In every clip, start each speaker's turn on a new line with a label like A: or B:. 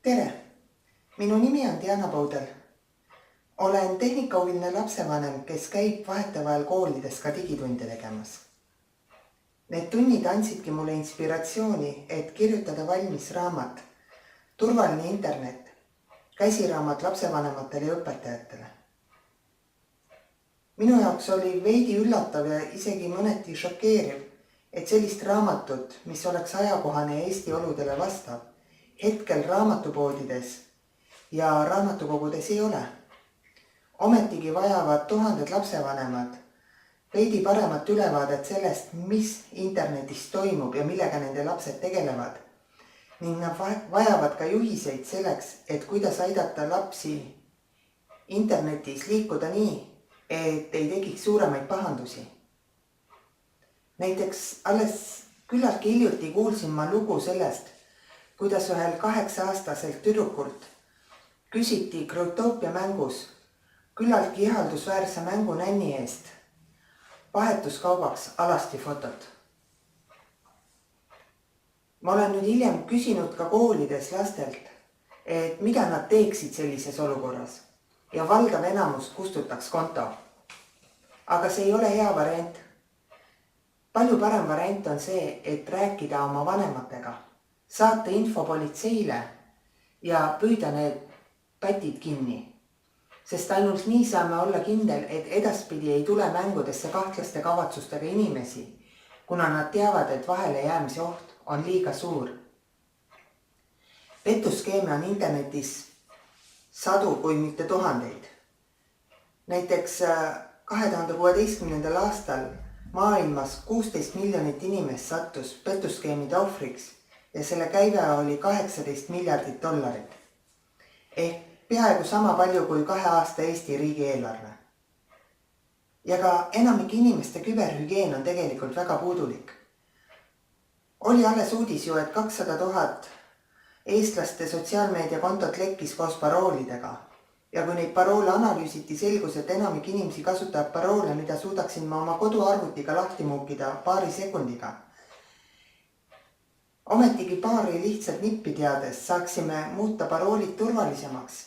A: Tere! Minu nimi on Diana Poudel. Olen tehnikahuviline lapsevanem, kes käib vahetevahel koolides ka digitunde tegemas. Need tunnid andsidki mulle inspiratsiooni, et kirjutada valmis raamat Turvaline internet, käsiraamat lapsevanematele ja õpetajatele. Minu jaoks oli veidi üllatav ja isegi mõneti šokeeriv, et sellist raamatut, mis oleks ajakohane Eesti oludele vastav, hetkel raamatupoodides ja raamatukogudes ei ole. Ometigi vajavad tuhanded lapsevanemad veidi paremat ülevaadet sellest, mis internetis toimub ja millega nende lapsed tegelevad. Ning nad vajavad ka juhiseid selleks, et kuidas aidata lapsi internetis liikuda nii, et ei tekiks suuremaid pahandusi. Näiteks alles küllaltki hiljuti kuulsin ma lugu sellest, kuidas ühel 8-aastaselt tüdrukult küsiti Growtopia mängus küllaltki ihaldusväärse mängu nänni eest vahetuskaubaks alasti fotot. Ma olen nüüd hiljem küsinud ka koolides lastelt, et mida nad teeksid sellises olukorras ja valdav enamus kustutaks konto. Aga see ei ole hea variant. Palju parem variant on see, et rääkida oma vanematega, saata info politseile ja püüda need pätid kinni. Sest ainult nii saame olla kindel, et edaspidi ei tule mängudesse kahtlaste kavatsustega inimesi, kuna nad teavad, et vahele jäämise oht on liiga suur. Pettuskeeme on internetis sadu, kui mitte tuhandeid. Näiteks 2016. aastal maailmas 16 miljonit inimest sattus pettuskeemide ohvriks ja selle käive oli $18 miljardit. Ehk peaaegu sama palju kui 2 aasta Eesti riigieelarve. Ja ka enamik inimeste küberhügieen on tegelikult väga puudulik. Oli alles uudis ju, et 200 000 eestlaste sotsiaalmeediakontot lekkis koos paroolidega. Ja kui neid paroole analüüsiti, selgus, et enamik inimesi kasutab paroole, mida suudaksin ma oma koduarvutiga lahti muukida paari sekundiga. Ometigi paari lihtsalt nippi teades saaksime muuta paroolid turvalisemaks.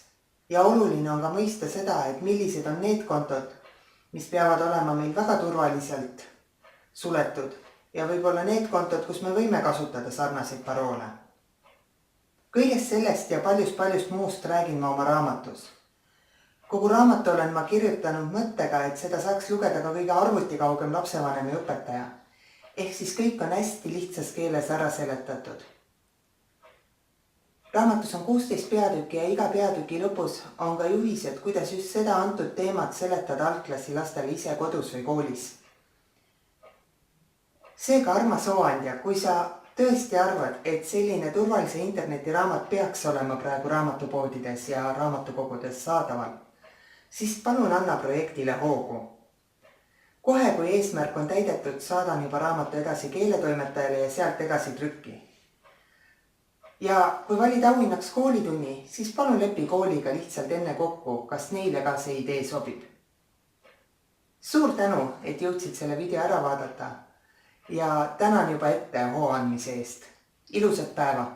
A: Ja oluline on ka mõista seda, et millised on need kontod, mis peavad olema meil väga turvaliselt suletud ja võib-olla need kontod, kus me võime kasutada sarnaseid paroole. Kõigest sellest ja paljust muust räägin ma oma raamatus. Kogu raamatu olen ma kirjutanud mõttega, et seda saaks lugeda ka kõige arvutikaugem lapsevanem ja õpetaja. Ehk siis kõik on hästi lihtsas keeles ära seletatud. Raamatus on 16 peatükki ja iga peatüki lõpus on ka juhised, kuidas just seda antud teemat seletada algklassi lastele ise kodus või koolis. Seega, armas hooandja, kui sa tõesti arvad, et selline turvalise internetiraamat peaks olema praegu raamatupoodides ja raamatukogudes saadaval, siis palun anna projektile hoogu. Kohe, kui eesmärk on täidetud, saadan juba raamatu edasi keeletoimetajale ja sealt edasi trükki. Ja kui valid auhinnaks koolitunni, siis palun lepi kooliga lihtsalt enne kokku, kas neile ka see idee sobib. Suur tänu, et jõudsid selle video ära vaadata ja tänan juba ette hoo andmise eest. Ilusat päeva!